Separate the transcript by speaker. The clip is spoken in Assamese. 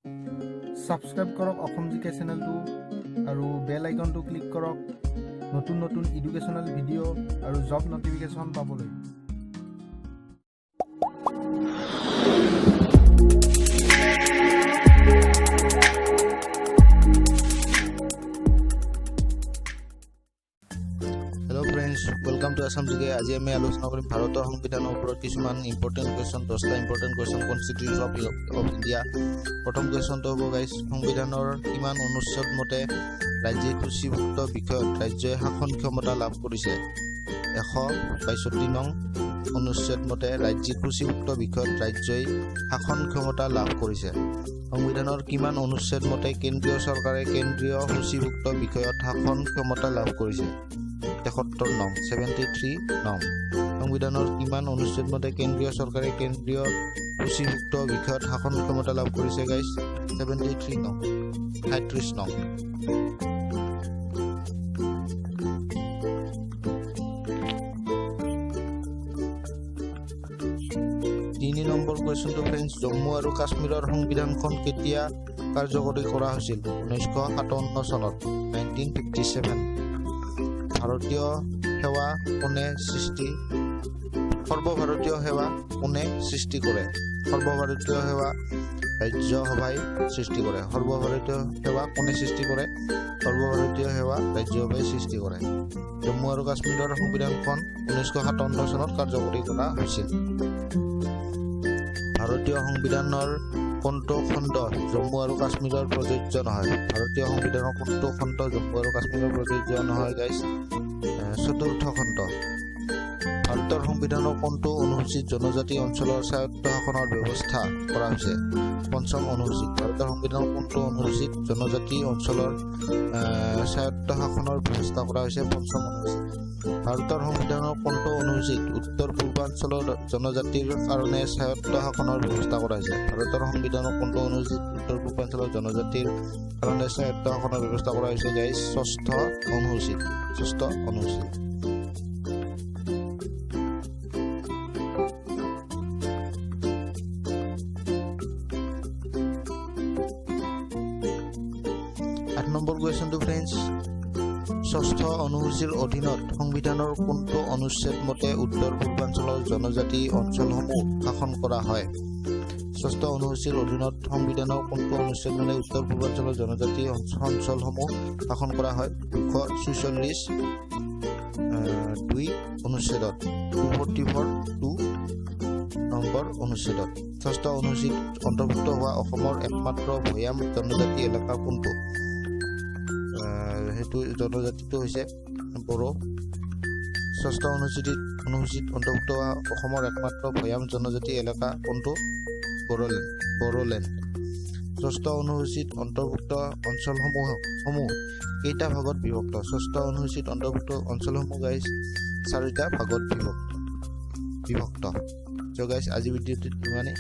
Speaker 1: সাবস্ক্ৰাইব কৰক অসম জিকে চেনেলটো আৰু বেল আইকনটো ক্লিক কৰক নতুন নতুন এডুকেশ্যনেল ভিডিঅ' আৰু জব নটিফিকেশ্যন পাবলৈ।
Speaker 2: Hello friends, welcome to Assam GK. आज आम आलोचना करें भारतर संविधान किसान इम्पर्टेन्ट क्वेश्चन 10टा important question constitution of India. प्रथम क्वेश्चन तो हम गाइस, संविधानर किमान अनुच्छेद मते राज्य सूचीभुक्त विषय राज्य शासन क्षमता लाभ करिছে। 162 नং अनुच्छेद मते राज्य सूचीभुक्त विषय राज्य शासन क्षमता लाभ करिছে। संविधानर किमान अनुच्छेद मते केंद्रीय सरकारे केंद्रीय सूचीभुक्त विषय शासन क्षमता लाभ करिছে। 73 नং 73 नং संविधानर किमान अनुच्छेद मते केंद्रीय सरकारे केंद्रीय सूचीभुक्त विषयत शासन क्षमता लाभ करिছে गाइस। 73 नং 38 नং। তিনি নম্বৰ क्वेश्चन तो फ्रेंड्स, जम्मू और काश्मीर संविधानখন केতিয়া কাৰ্যকৰী কৰা হৈছিল? 1957 চনত 1957। ভাৰতীয় সেৱা কোনে সৃষ্টি সৰ্বভাৰতীয় সেৱা কোনে সৃষ্টি কৰে? সৰ্বভাৰতীয় সেৱা ৰাজ্যসভাই সৃষ্টি কৰে। সৰ্বভাৰতীয় সেৱা কোনে সৃষ্টি কৰে? সৰ্বভাৰতীয় সেৱা ৰাজ্যসভাই সৃষ্টি কৰে। জম্মু আৰু কাশ্মীৰৰ সংবিধানখন 1957 চনত কাৰ্যকৰী কৰা হৈছিল। ভাৰতীয় সংবিধানৰ কোনটো খণ্ড জম্মু আৰু কাশ্মীৰৰ প্ৰযোজ্য নহয়? ভাৰতীয় সংবিধানৰ কোনটো খণ্ড জম্মু আৰু কাশ্মীৰৰ প্ৰযোজ্য নহয় গাইছ? চতুৰ্থ খণ্ড। ভাৰতৰ সংবিধানৰ কোনটো অনুসূচিত জনজাতি অঞ্চলৰ স্বায়ত্ত শাসনৰ ব্যৱস্থা কৰা হৈছে? পঞ্চম অনুসূচিত। ভাৰতৰ সংবিধানৰ কোনটো অনুসূচিত জনজাতি অঞ্চলৰ স্বায়ত্ত শাসনৰ ব্যৱস্থা কৰা হৈছে? পঞ্চম অনুসূচিত। ভাৰতৰ সংবিধানৰ কোনটো অনুসূচিত উত্তৰ পূৰ্বাঞ্চলৰ জনজাতিৰ কাৰণে স্বায়ত্ত শাসনৰ ব্যৱস্থা কৰা হৈছে? ভাৰতৰ সংবিধানৰ কোনটো অনুসূচিত উত্তৰ পূৰ্বাঞ্চলৰ জনজাতিৰ কাৰণে স্বায়ত্ত শাসনৰ ব্যৱস্থা কৰা হৈছে গাইছ? ষষ্ঠ অনুসূচিত। ষষ্ঠ অনুসূচিত। নম্বৰ কুৱেশ্যন টু ফ্ৰেণ্ডছ, ষষ্ঠ অনুসূচীৰ অধীনত সংবিধানৰ কোনটো অনুচ্ছেদ মতে উত্তৰ পূৰ্বাঞ্চলৰ জনজাতি অঞ্চলসমূহ শাসন কৰা হয়? ষষ্ঠ অনুসূচীৰ অধীনত সংবিধানৰ কোনটো অনুচ্ছেদ মতে উত্তৰ পূৰ্বাঞ্চলৰ জনজাতি অঞ্চলসমূহ শাসন কৰা হয়? 246 2 অনুচ্ছেদত 244 নম্বৰ অনুচ্ছেদত। ষষ্ঠ অনুসূচীত অন্তৰ্ভুক্ত হোৱা অসমৰ একমাত্ৰ ভৈয়াম জনজাতি এলেকা কোনটো? সেইটো জনজাতিটো হৈছে বড়ো। ষষ্ঠ অনুসূচিত অন্তৰ্ভুক্ত হোৱা অসমৰ একমাত্ৰ ভৈয়াম জনজাতি এলেকা কোনটো? বড়োলেণ্ড। ষষ্ঠ অনুসূচিত অন্তৰ্ভুক্ত অঞ্চলসমূহ কেইটা ভাগত বিভক্ত? ষষ্ঠ অনুসূচিত অন্তৰ্ভুক্ত অঞ্চলসমূহ গাইজ 4টা ভাগত বিভক্ত। গাইজ আজি ভিডিঅ'টোত ইমানেই।